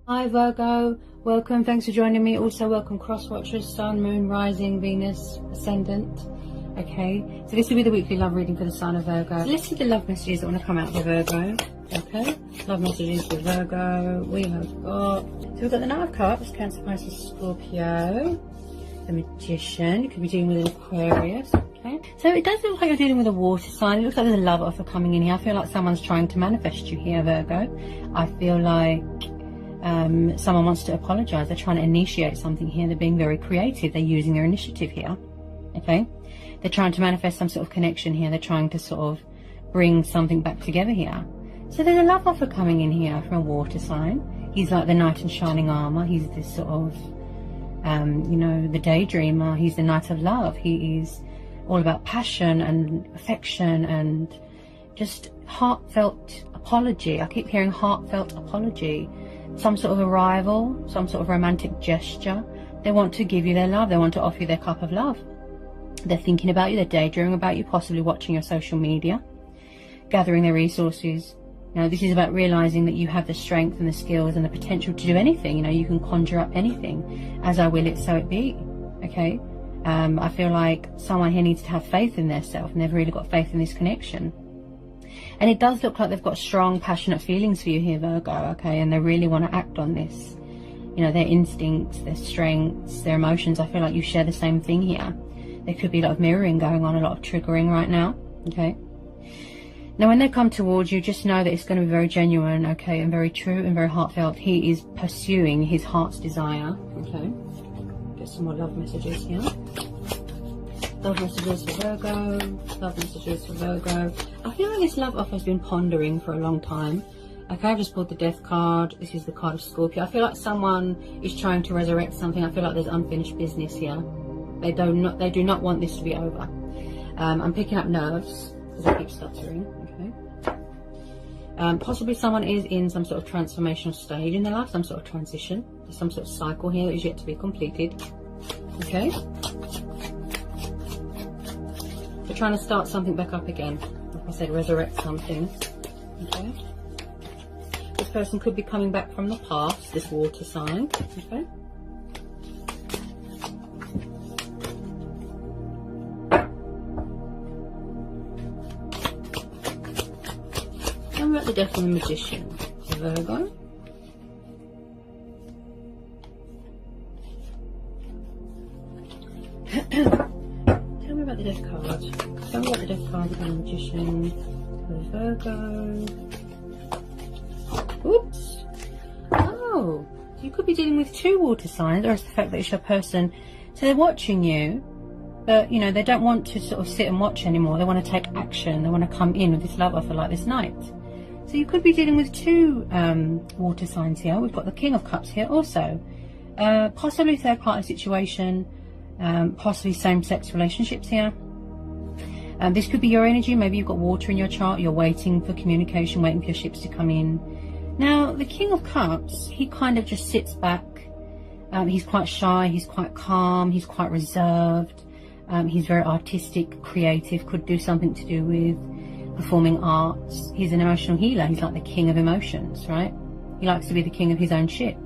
Hi Virgo, welcome, thanks for joining me. Also welcome cross watchers, sun, moon, rising, Venus, ascendant. Okay, so this will be the weekly love reading for the sign of Virgo. So let's see the love messages that want to come out for Virgo. Okay, love messages for Virgo. We have got, so we've got the Knight of Cups, Cancer, Pisces, Scorpio, the Magician. You could be dealing with an Aquarius. Okay, so it does look like you're dealing with a water sign. It looks like there's a love offer coming in here. I feel like someone's trying to manifest you here, Virgo. I feel like someone wants to apologize. They're trying to initiate something here. They're being very creative. They're using their initiative here. Okay, they're trying to manifest some sort of connection here. They're trying to sort of bring something back together here. So there's a love offer coming in here from a water sign. He's like the knight in shining armor. He's this sort of you know, the daydreamer. He's the knight of love. He is all about passion and affection and just heartfelt apology. I keep hearing heartfelt apology. Some sort of arrival, some sort of romantic gesture. They want to give you their love. They want to offer you their cup of love. They're thinking about you. They're daydreaming about you, possibly watching your social media, gathering their resources. You know, this is about realizing that you have the strength and the skills and the potential to do anything. You know, you can conjure up anything. As I will it, so it be. Okay. I feel like someone here needs to have faith in themselves, and they've really got faith in this connection. And it does look like they've got strong, passionate feelings for you here, Virgo, okay? And they really want to act on this. You know, their instincts, their strengths, their emotions. I feel like you share the same thing here. There could be a lot of mirroring going on, a lot of triggering right now, okay? Now, when they come towards you, just know that it's going to be very genuine, okay? And very true and very heartfelt. He is pursuing his heart's desire, okay? Get some more love messages here. Love messages for Virgo. Love messages for Virgo. I feel like this love offer has been pondering for a long time. Okay, I've just pulled the Death card. This is the card of Scorpio. I feel like someone is trying to resurrect something. I feel like there's unfinished business here. They do not want this to be over. I'm picking up nerves because I keep stuttering. Okay. Possibly someone is in some sort of transformational stage in their life, some sort of transition. There's some sort of cycle here that is yet to be completed. Okay. They're trying to start something back up again. Like I said, resurrect something. Okay. This person could be coming back from the past, this water sign. Okay. And we're at the Death and the Magician. Virgo. Tell me about the Death card. Tell me about the Death card and the Magician for Virgo. Oops. Oh, you could be dealing with two water signs, or it's the fact that it's your person. So they're watching you, but you know, they don't want to sort of sit and watch anymore. They want to take action. They want to come in with this love offer like this night. So you could be dealing with two water signs here. We've got the King of Cups here also. Possibly third party situation. Possibly same-sex relationships here. This could be your energy. Maybe you've got water in your chart. You're waiting for communication, waiting for your ships to come in. Now, the King of Cups, he kind of just sits back. He's quite shy. He's quite calm. He's quite reserved. He's very artistic, creative. Could do something to do with performing arts. He's an emotional healer. He's like the king of emotions, right? He likes to be the king of his own ship.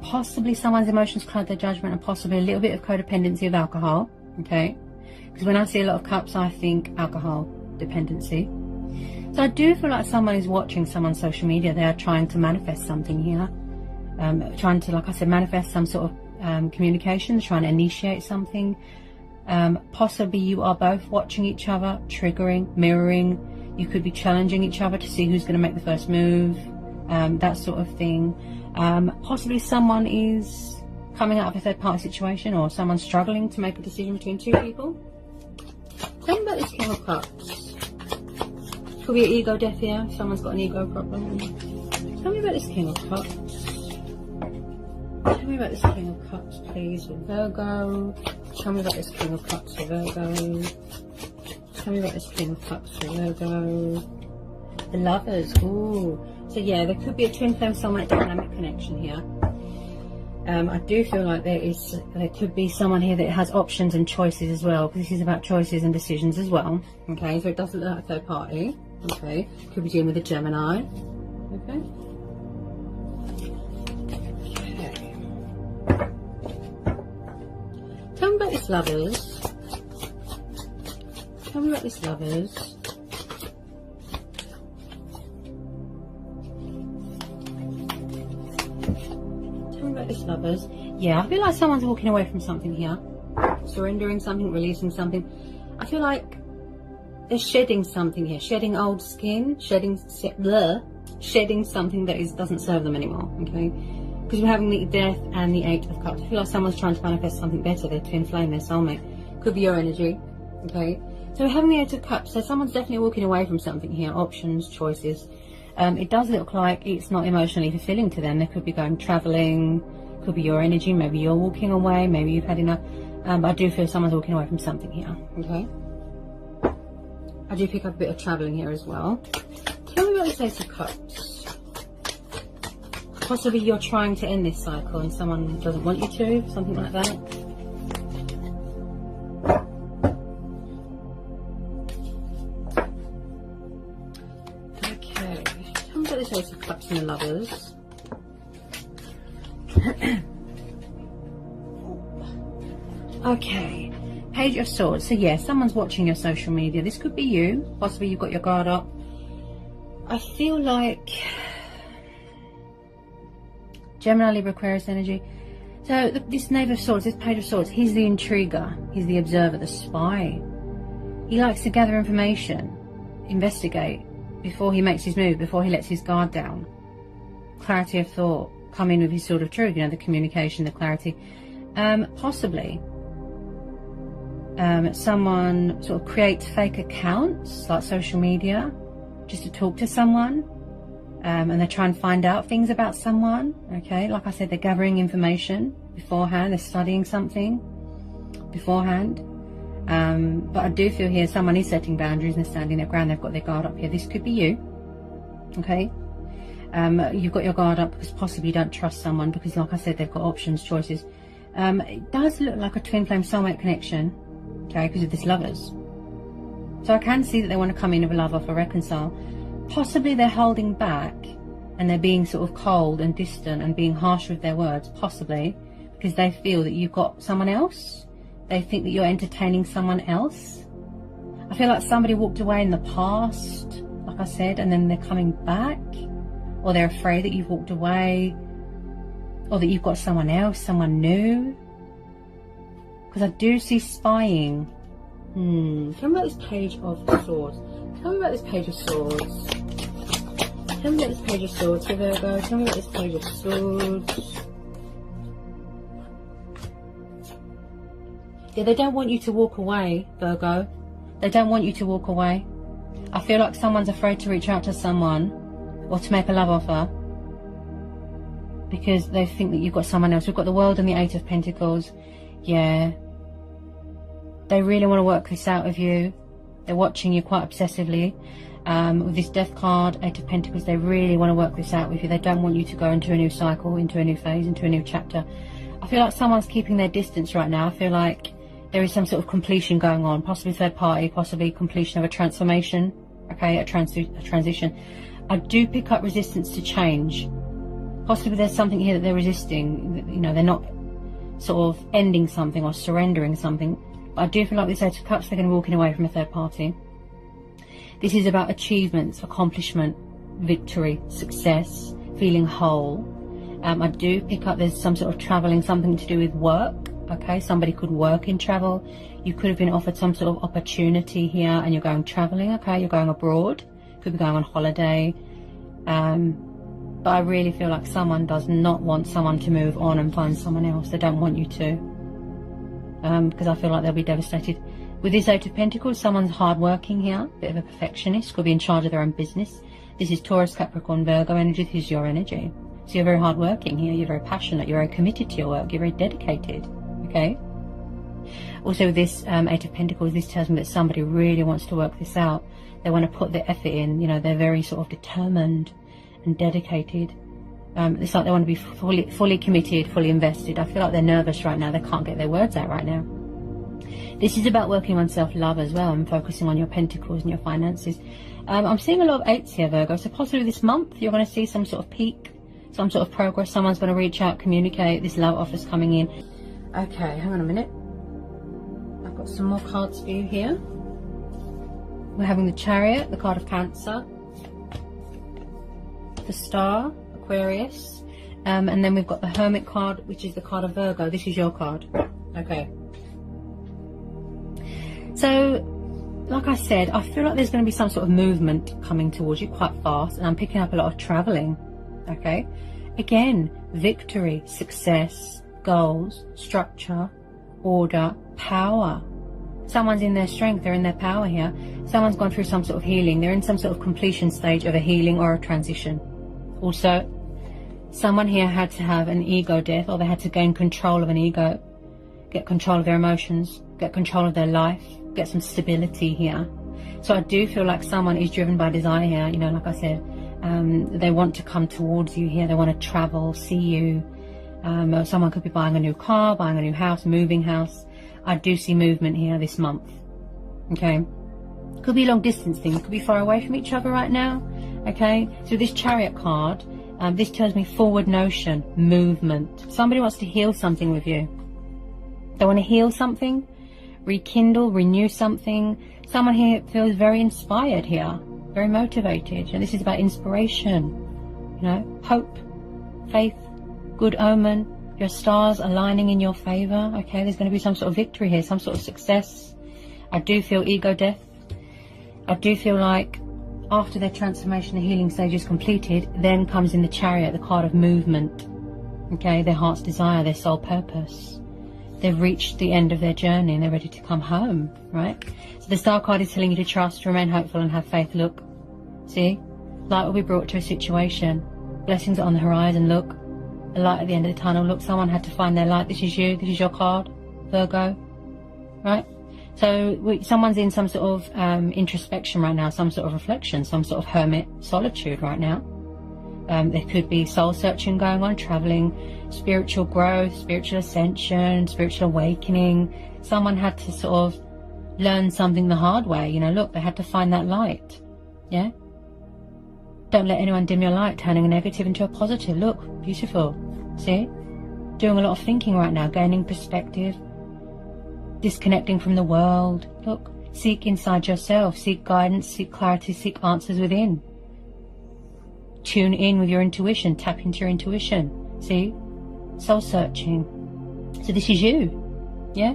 Possibly someone's emotions cloud their judgment, and possibly a little bit of codependency of alcohol. Okay, because when I see a lot of cups, I think alcohol dependency. So I do feel like someone is watching someone's social media. They are trying to manifest something here, trying to, like I said, manifest some sort of communication, trying to initiate something. Possibly you are both watching each other, triggering, mirroring. You could be challenging each other to see who's going to make the first move, that sort of thing. Possibly someone is coming out of a third party situation, or someone's struggling to make a decision between two people. Tell me about this King of Cups. Could be an ego death here. Someone's got an ego problem. Tell me about this King of Cups. Tell me about this King of Cups, please, for Virgo. Tell me about this King of Cups for Virgo. Tell me about this King of Cups for Virgo. The Lovers. Ooh. So yeah, there could be a twin flame soulmate dynamic connection here. I do feel like there could be someone here that has options and choices as well, because this is about choices and decisions as well. Okay, so it doesn't look like a third party. Okay, could be dealing with a Gemini. Okay. this lovers. Tell me about this lovers. Tell me about this lovers. Yeah, I feel like someone's walking away from something here. Surrendering something, releasing something. I feel like they're shedding something here. Shedding old skin. Shedding something that doesn't serve them anymore. Okay? Because we're having the Death and the Eight of Cups. I feel like someone's trying to manifest something better. Their twin flame, their soulmate. Could be your energy. Okay? So we're having the Eight of Cups. So someone's definitely walking away from something here. Options, choices. It does look like it's not emotionally fulfilling to them. They could be going travelling. Could be your energy. Maybe you're walking away. Maybe you've had enough. But I do feel someone's walking away from something here. Okay? I do pick up a bit of travelling here as well. Tell me about this Ace of Cups. Possibly you're trying to end this cycle and someone doesn't want you to, something like that. Okay, tell me about this Ace of Cups and the lovers. Okay, Page of Swords. So yeah, someone's watching your social media. This could be you. Possibly you've got your guard up. I feel like Gemini, Libra, Aquarius energy. So this Knave of Swords, this Page of Swords, he's the intriguer, he's the observer, the spy. He likes to gather information, investigate before he makes his move, before he lets his guard down. Clarity of thought, come in with his sort of truth, you know, the communication, the clarity. Possibly someone sort of creates fake accounts like social media just to talk to someone. And they try and find out things about someone. Okay, like I said, they're gathering information beforehand, they're studying something beforehand. But I do feel here someone is setting boundaries and they're standing their ground. They've got their guard up here. This could be you. Okay, you've got your guard up because possibly you don't trust someone, because like I said, they've got options, choices. It does look like a twin flame soulmate connection. Okay, because of this lovers. So I can see that they want to come in with a love offer, reconcile. Possibly they're holding back and they're being sort of cold and distant and being harsh with their words, possibly because they feel that you've got someone else. They think that you're entertaining someone else. I feel like somebody walked away in the past, like I said, and then they're coming back, or they're afraid that you've walked away, or that you've got someone else, someone new. Because I do see spying. Tell me about this Page of Swords. Tell me about this Page of Swords. Tell me about this Page of Swords, Virgo. Tell me about this Page of Swords. Yeah, they don't want you to walk away, Virgo. They don't want you to walk away. I feel like someone's afraid to reach out to someone or to make a love offer because they think that you've got someone else. We've got the World and the Eight of Pentacles. Yeah. They really want to work this out with you. They're watching you quite obsessively. With this Death card, Eight of Pentacles, they really want to work this out with you. They don't want you to go into a new cycle, into a new phase, into a new chapter. I feel like someone's keeping their distance right now. I feel like there is some sort of completion going on, possibly third party, possibly completion of a transformation, okay, a transition. I do pick up resistance to change. Possibly there's something here that they're resisting. You know, they're not sort of ending something or surrendering something. But I do feel like this Eight of Cups, they're going to be walking away from a third party. This is about achievements, accomplishment, victory, success, feeling whole. I do pick up there's some sort of traveling, something to do with work. Okay, somebody could work in travel. You could have been offered some sort of opportunity here and you're going traveling. Okay, you're going abroad. Could be going on holiday. But I really feel like someone does not want someone to move on and find someone else. They don't want you to. Because I feel like they'll be devastated. With this Eight of Pentacles, someone's hardworking here, a bit of a perfectionist, could be in charge of their own business. This is Taurus, Capricorn, Virgo energy. This is your energy. So you're very hardworking here. You're very passionate. You're very committed to your work. You're very dedicated. Okay. Also, with this Eight of Pentacles, this tells me that somebody really wants to work this out. They want to put their effort in. You know, they're very sort of determined and dedicated. It's like they want to be fully committed, fully invested. I feel like they're nervous right now. They can't get their words out right now. This is about working on self-love as well and focusing on your pentacles and your finances. I'm seeing a lot of eights here, Virgo. So possibly this month you're going to see some sort of peak, some sort of progress. Someone's going to reach out, communicate. This love offer's coming in. Okay, hang on a minute. some more cards for you here. We're having the Chariot, the card of Cancer, the Star, Aquarius, and then we've got the Hermit card, which is the card of Virgo. This is your card. Okay. So, like I said, I feel like there's going to be some sort of movement coming towards you quite fast, and I'm picking up a lot of traveling. Okay. Again, victory, success, goals, structure, order, power. Someone's in their strength, they're in their power here. Someone's gone through some sort of healing. They're in some sort of completion stage of a healing or a transition. Also, someone here had to have an ego death, or they had to gain control of an ego, get control of their emotions, get control of their life, get some stability here. So I do feel like someone is driven by desire here. You know, like I said, they want to come towards you here. They want to travel, see you. Someone could be buying a new car, buying a new house, moving house. I do see movement here this month. Okay. Could be a long distance thing. Could be far away from each other right now. Okay. So this Chariot card, this tells me forward motion, movement. Somebody wants to heal something with you. They want to heal something, rekindle, renew something. Someone here feels very inspired here, very motivated. And this is about inspiration, you know, hope, faith, good omen. Your stars aligning in your favor. Okay, there's going to be some sort of victory here, some sort of success. I do feel ego death. I do feel like after their transformation, the healing stage is completed, then comes in the Chariot, the card of movement. Okay, their heart's desire, their soul purpose. They've reached the end of their journey and they're ready to come home, right? So the Star card is telling you to trust, remain hopeful and have faith. Look, see, light will be brought to a situation. Blessings are on the horizon. Look, a light at the end of the tunnel. Look, someone had to find their light. This is you. This is your card, Virgo, right? So someone's in some sort of introspection right now, some sort of reflection, some sort of hermit solitude right now. There could be soul searching going on, traveling, spiritual growth, spiritual ascension, spiritual awakening. Someone had to sort of learn something the hard way. You know, look, they had to find that light. Yeah. Don't let anyone dim your light, turning a negative into a positive. Look, beautiful. See? Doing a lot of thinking right now, gaining perspective, disconnecting from the world. Look, seek inside yourself, seek guidance, seek clarity, seek answers within. Tune in with your intuition, tap into your intuition. See? Soul searching. So this is you. Yeah?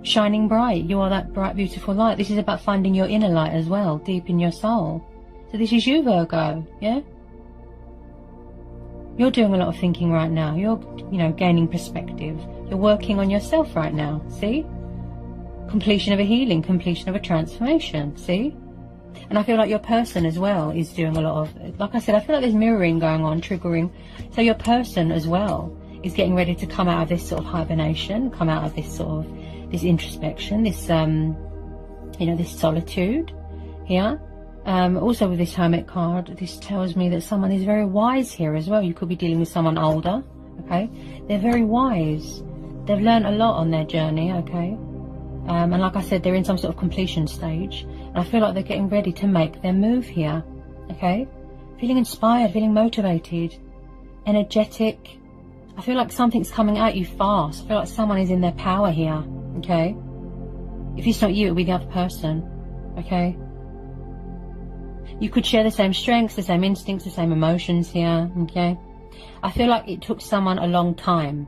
Shining bright. You are that bright, beautiful light. This is about finding your inner light as well, deep in your soul. So this is you, Virgo, yeah? You're doing a lot of thinking right now. You're, you know, gaining perspective. You're working on yourself right now, see? Completion of a healing, completion of a transformation, see? And I feel like your person as well is doing a lot of, like I said, I feel like there's mirroring going on, triggering. So your person as well is getting ready to come out of this sort of hibernation, come out of this sort of, this introspection, this, you know, this solitude here. Also with this Hermit card, this tells me that someone is very wise here as well. You could be dealing with someone older, okay? They're very wise. They've learned a lot on their journey, okay? And like I said, they're in some sort of completion stage. And I feel like they're getting ready to make their move here, okay? Feeling inspired, feeling motivated, energetic. I feel like something's coming at you fast. I feel like someone is in their power here, okay? If it's not you, it'll be the other person, okay? You could share the same strengths, the same instincts, the same emotions here, okay? I feel like it took someone a long time,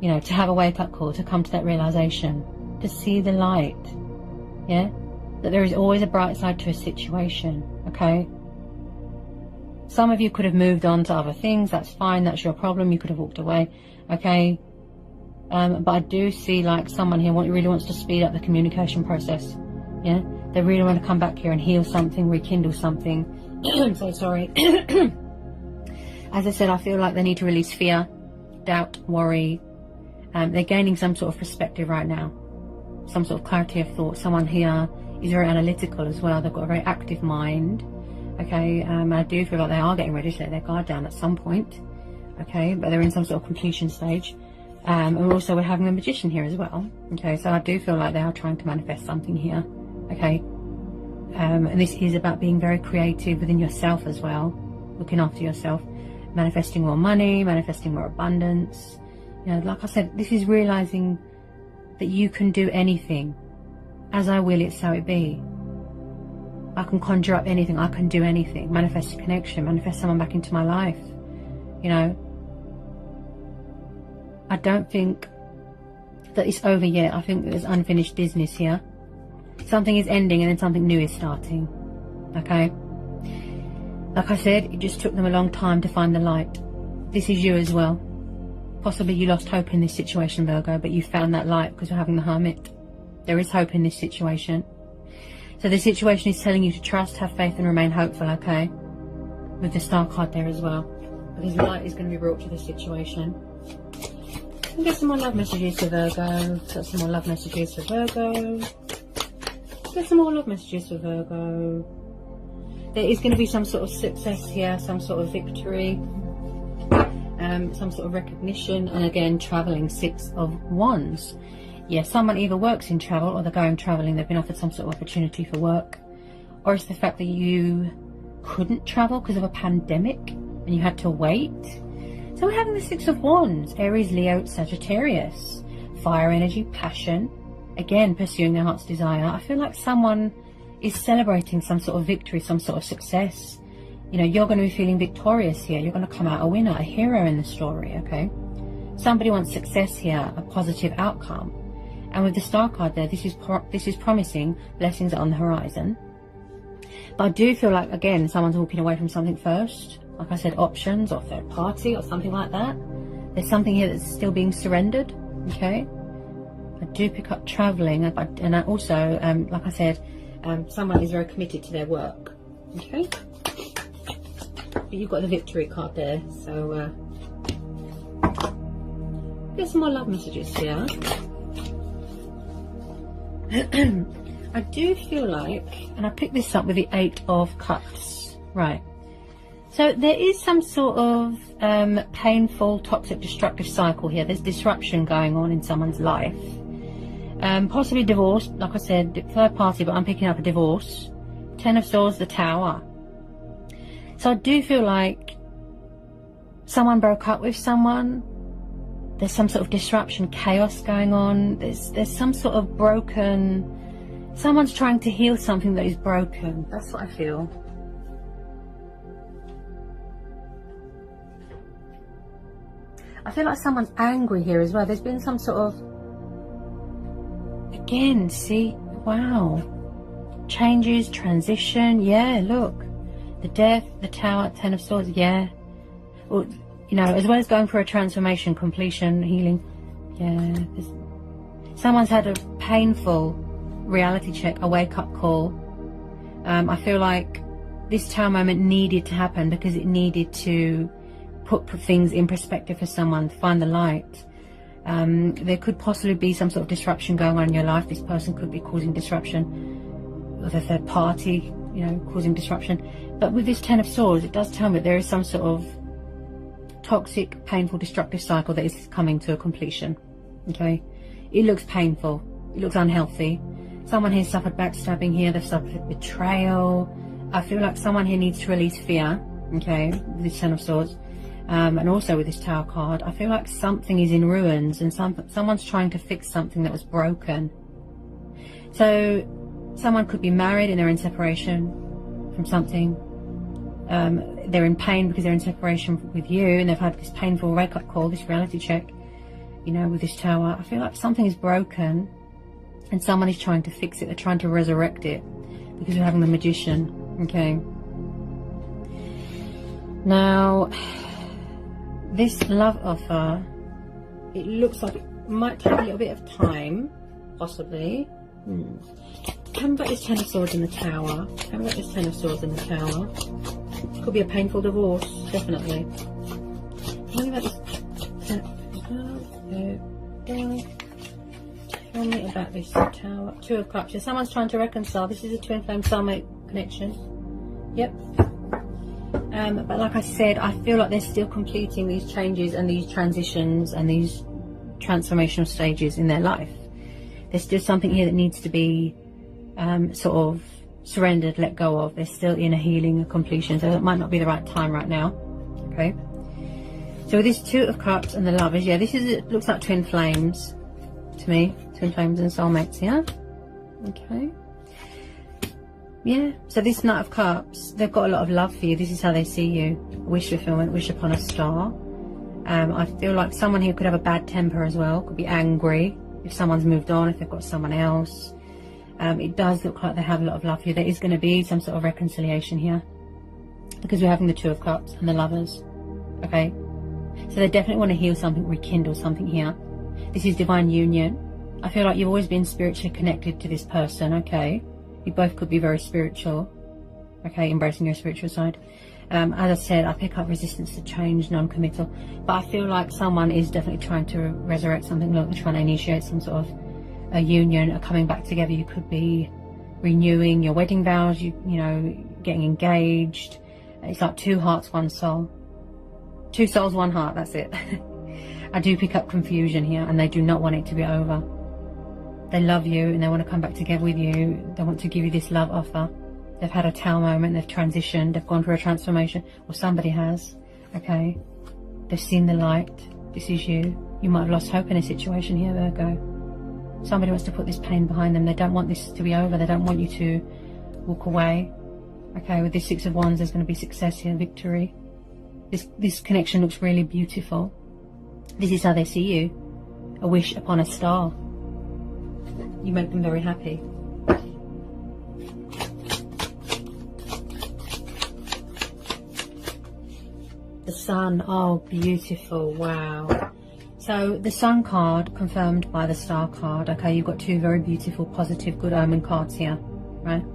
you know, to have a wake-up call, to come to that realization, to see the light, yeah? That there is always a bright side to a situation, okay? Some of you could have moved on to other things, that's fine, that's your problem, you could have walked away, okay? But I do see like someone here really wants to speed up the communication process, yeah? They really want to come back here and heal something, rekindle something. I'm so sorry. As I said, I feel like they need to release fear, doubt, worry. They're gaining some sort of perspective right now. Some sort of clarity of thought. Someone here is very analytical as well. They've got a very active mind. Okay, I do feel like they are getting ready to let their guard down at some point. Okay, but they're in some sort of completion stage. And also we're having a magician here as well. Okay, so I do feel like they are trying to manifest something here. Okay, and this is about being very creative within yourself as well, looking after yourself, manifesting more money, manifesting more abundance. You know, like I said, this is realizing that you can do anything. As I will, it so it be. I can conjure up anything. I can do anything. Manifest a connection. Manifest someone back into my life. You know, I don't think that it's over yet. I think there's unfinished business here. Something is ending and then something new is starting. Okay? Like I said, it just took them a long time to find the light. This is you as well. Possibly you lost hope in this situation, Virgo, but you found that light because you're having the Hermit. There is hope in this situation. So the situation is telling you to trust, have faith and remain hopeful, okay? With the Star card there as well. Because light is going to be brought to the situation. And get some more love messages for Virgo. Got some more love messages for Virgo. Get some more love messages for Virgo. There is going to be some sort of success here, some sort of victory. Some sort of recognition. And again, travelling, 6 of Wands. Yeah, someone either works in travel or they're going travelling. They've been offered some sort of opportunity for work. Or it's the fact that you couldn't travel because of a pandemic and you had to wait. So we're having the 6 of Wands. Aries, Leo, Sagittarius. Fire energy, passion. Again, pursuing their heart's desire. I feel like someone is celebrating some sort of victory, some sort of success. You know, you're going to be feeling victorious here. You're going to come out a winner, a hero in the story, okay? Somebody wants success here, a positive outcome. And with the Star card there, this is promising. Blessings are on the horizon. But I do feel like, again, someone's walking away from something first. Like I said, options or third party or something like that. There's something here that's still being surrendered, okay? I do pick up travelling. And I also, like I said, someone is very committed to their work, okay? But you've got the victory card there, so get some more love messages here. I do feel like, and I picked this up with the 8 of Cups, right? So there is some sort of painful, toxic, destructive cycle here. There's disruption going on in someone's life. Possibly divorce, like I said, third party, but I'm picking up a divorce. 10 of Swords, the Tower. So I do feel like someone broke up with someone. There's some sort of disruption, chaos going on. There's some sort of broken... Someone's trying to heal something that is broken. That's what I feel. I feel like someone's angry here as well. There's been some sort of... Again, see? Wow. Changes, transition. Yeah, look. The Death, the Tower, 10 of Swords. Yeah. Well, you know, as well as going for a transformation, completion, healing. Yeah. Someone's had a painful reality check, a wake-up call. I feel like this Tower moment needed to happen because it needed to put things in perspective for someone, to find the light. There could possibly be some sort of disruption going on in your life. This person could be causing disruption with a third party, you know, causing disruption. But with this 10 of Swords, it does tell me that there is some sort of toxic, painful, destructive cycle that is coming to a completion. Okay? It looks painful. It looks unhealthy. Someone here suffered backstabbing here. They've suffered betrayal. I feel like someone here needs to release fear. Okay? With this 10 of Swords. And also with this Tower card, I feel like something is in ruins and someone's trying to fix something that was broken. So someone could be married and they're in separation from something. They're in pain because they're in separation with you and they've had this painful wake-up call, this reality check, you know, with this Tower. I feel like something is broken and someone is trying to fix it. They're trying to resurrect it because we're having the Magician. Okay. Now, this love offer, it looks like it might take a little bit of time, possibly. Tell me about this 10 of Swords in the Tower. Tell me about this 10 of Swords in the Tower. Could be a painful divorce, definitely. Tell me about this... Tell me about this Tower. 2 of Cups. So someone's trying to reconcile. This is a twin flame soulmate connection. Yep. But like I said, I feel like they're still completing these changes and these transitions and these transformational stages in their life. There's still something here that needs to be sort of surrendered, let go of. They're still in a healing, a completion, so it might not be the right time right now. Okay. So with this 2 of Cups and the Lovers, yeah, this is, it looks like twin flames to me. twin flames and soulmates here. Okay. Yeah, so this Knight of Cups, they've got a lot of love for you. This is how they see you. Wish fulfillment, wish upon a star. I feel like someone here could have a bad temper as well, could be angry if someone's moved on, if they've got someone else. It does look like they have a lot of love for you. There is going to be some sort of reconciliation here, because we're having the Two of Cups and the Lovers. Okay, so they definitely want to heal something, rekindle something here. This is divine union. I feel like you've always been spiritually connected to this person. Okay, you both could be very spiritual. Okay, embracing your spiritual side. As I said, I pick up resistance to change, non-committal, but I feel like someone is definitely trying to resurrect something. Look, they're trying to initiate some sort of a union, a coming back together. You could be renewing your wedding vows, you know, getting engaged. It's like two hearts, one soul. Two souls, one heart, that's it. I do pick up confusion here, and they do not want it to be over. They love you and they want to come back together with you. They want to give you this love offer. They've had a Tower moment, they've transitioned, they've gone through a transformation, or somebody has. Okay, they've seen the light. This is you. You might have lost hope in a situation here, Virgo. Somebody wants to put this pain behind them. They don't want this to be over. They don't want you to walk away. Okay, with this Six of Wands, there's going to be success here, victory. This connection looks really beautiful. This is how they see you. A wish upon a star. You make them very happy. The Sun. Oh, beautiful. Wow. So the Sun card confirmed by the Star card. Okay, you've got two very beautiful, positive, good omen cards here, right?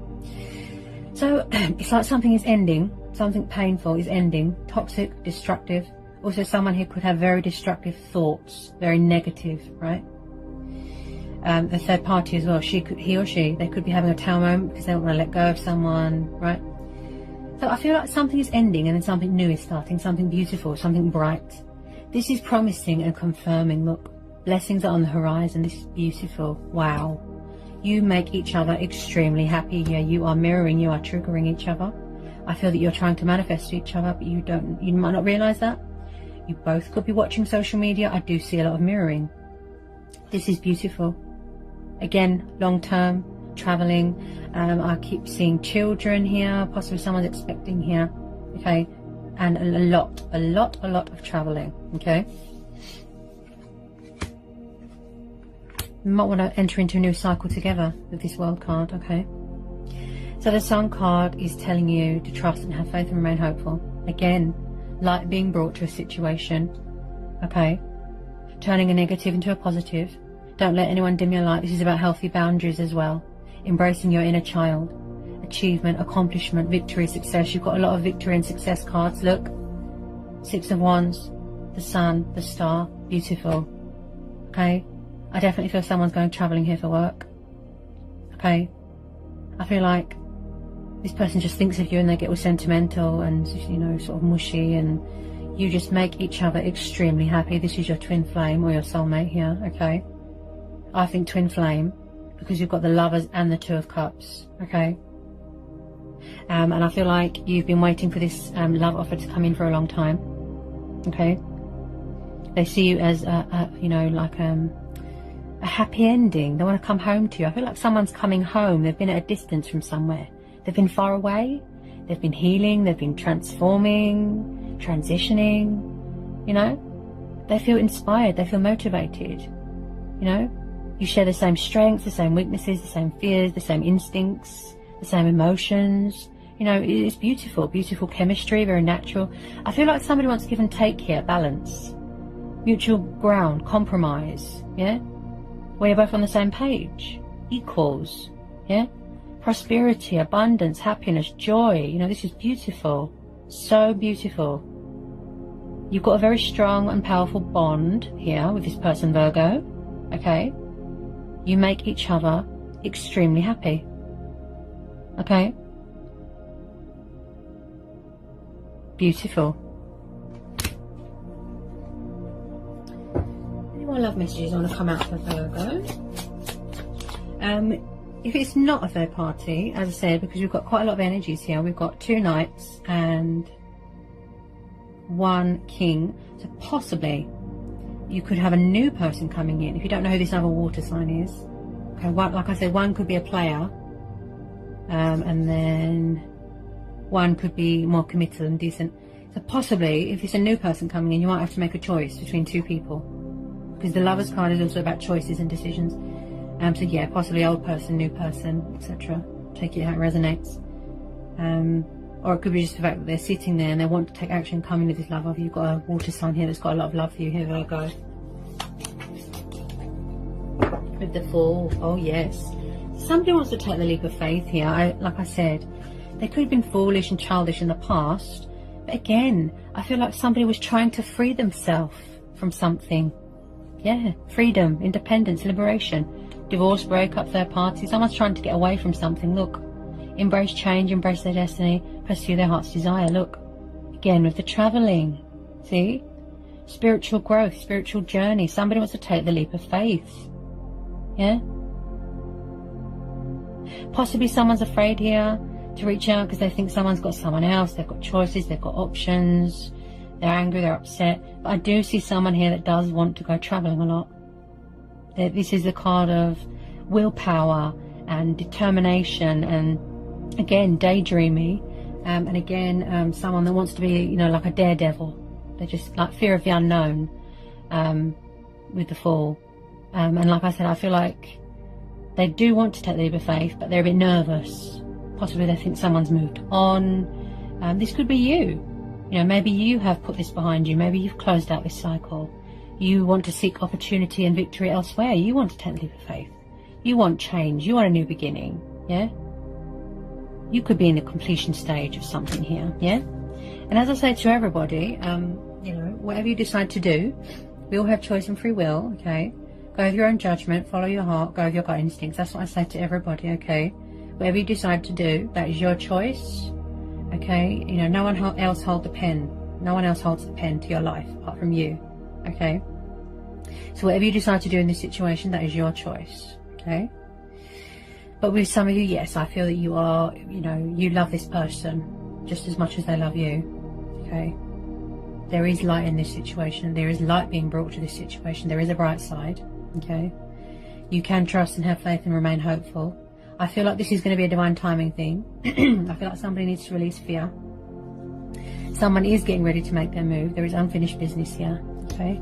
So it's like something is ending. Something painful is ending. Toxic, destructive. Also, someone here could have very destructive thoughts, very negative, right? The third party as well. He or she, they could be having a Tower moment because they don't want to let go of someone, right? So I feel like something is ending and then something new is starting, something beautiful, something bright. This is promising and confirming. Look, blessings are on the horizon. This is beautiful. Wow. You make each other extremely happy here. You are mirroring, you are triggering each other. I feel that you're trying to manifest each other, but you might not realize that. You both could be watching social media. I do see a lot of mirroring. This is beautiful. Again, long term, traveling. I keep seeing children here, possibly someone's expecting here. Okay, and a lot of traveling. Okay, you might want to enter into a new cycle together with this World card. Okay, so the Sun card is telling you to trust and have faith and remain hopeful. Again, light being brought to a situation. Okay, turning a negative into a positive. Don't let anyone dim your light. This is about healthy boundaries as well. Embracing your inner child. Achievement, accomplishment, victory, success. You've got a lot of victory and success cards. Look. Six of Wands, the Sun, the Star. Beautiful. Okay. I definitely feel someone's going travelling here for work. Okay. I feel like this person just thinks of you and they get all sentimental and, you know, sort of mushy, and you just make each other extremely happy. This is your twin flame or your soulmate here. Okay. I think twin flame because you've got the Lovers and the Two of Cups. Okay. And I feel like you've been waiting for this love offer to come in for a long time. Okay. They see you as you know, like a happy ending. They want to come home to you. I feel like someone's coming home. They've been at a distance from somewhere. They've been far away. They've been healing. They've been transforming, transitioning. You know, they feel inspired. They feel motivated. You know, you share the same strengths, the same weaknesses, the same fears, the same instincts, the same emotions. You know, it's beautiful, beautiful chemistry, very natural. I feel like somebody wants to give and take here, balance, mutual ground, compromise, yeah? Where you're both on the same page, equals, yeah? Prosperity, abundance, happiness, joy. You know, this is beautiful, so beautiful. You've got a very strong and powerful bond here with this person, Virgo, okay? You make each other extremely happy. Okay. Beautiful. Any more love messages want to come out for Virgo? If it's not a third party, as I said, because we've got quite a lot of energies here, we've got two knights and one king, so possibly you could have a new person coming in. If you don't know who this other water sign is, okay, like I said, one could be a player, and then one could be more committed and decent. So possibly, if it's a new person coming in, you might have to make a choice between two people, because the Lovers card is also about choices and decisions. So yeah, possibly old person, new person, etc. Take it how it resonates. Or it could be just the fact that they're sitting there and they want to take action, come into this love of you. You've got a water sign here that's got a lot of love for you. Here we go. With the Fool. Oh yes. Somebody wants to take the leap of faith here. Like I said, they could have been foolish and childish in the past. But again, I feel like somebody was trying to free themselves from something. Yeah, freedom, independence, liberation. Divorce, breakup, third party. Someone's trying to get away from something. Look. Embrace change, embrace their destiny, pursue their heart's desire. Look, again with the travelling, see? Spiritual growth, spiritual journey. Somebody wants to take the leap of faith. Yeah? Possibly someone's afraid here to reach out because they think someone's got someone else, they've got choices, they've got options, they're angry, they're upset. But I do see someone here that does want to go travelling a lot. This is the card of willpower and determination and, again, daydreamy, and again, someone that wants to be, you know, like a daredevil. They're just like fear of the unknown, with the Fool. And like I said, I feel like they do want to take the leap of faith, but they're a bit nervous. Possibly they think someone's moved on. This could be you. You know, maybe you have put this behind you. Maybe you've closed out this cycle. You want to seek opportunity and victory elsewhere. You want to take the leap of faith. You want change. You want a new beginning. Yeah? You could be in the completion stage of something here. Yeah? And as I say to everybody, you know, whatever you decide to do, we all have choice and free will, okay? Go with your own judgment, follow your heart, go with your gut instincts. That's what I say to everybody, okay? Whatever you decide to do, that is your choice, okay? You know, no one else holds the pen. No one else holds the pen to your life apart from you, okay? So whatever you decide to do in this situation, that is your choice, okay? But with some of you, yes, I feel that you are, you know, you love this person just as much as they love you, okay? There is light in this situation. There is light being brought to this situation. There is a bright side, okay? You can trust and have faith and remain hopeful. I feel like this is going to be a divine timing thing. I feel like somebody needs to release fear. Someone is getting ready to make their move. There is unfinished business here, okay?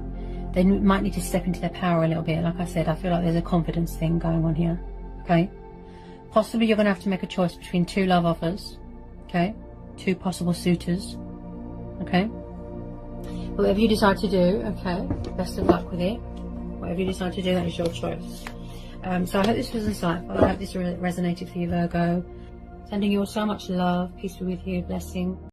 They might need to step into their power a little bit. Like I said, I feel like there's a confidence thing going on here, okay? Possibly you're going to have to make a choice between two love offers, okay? Two possible suitors, okay? Whatever you decide to do, okay, best of luck with it. Whatever you decide to do, that is your choice. So I hope this was insightful. I hope this resonated for you, Virgo. Sending you all so much love. Peace be with you. Blessing.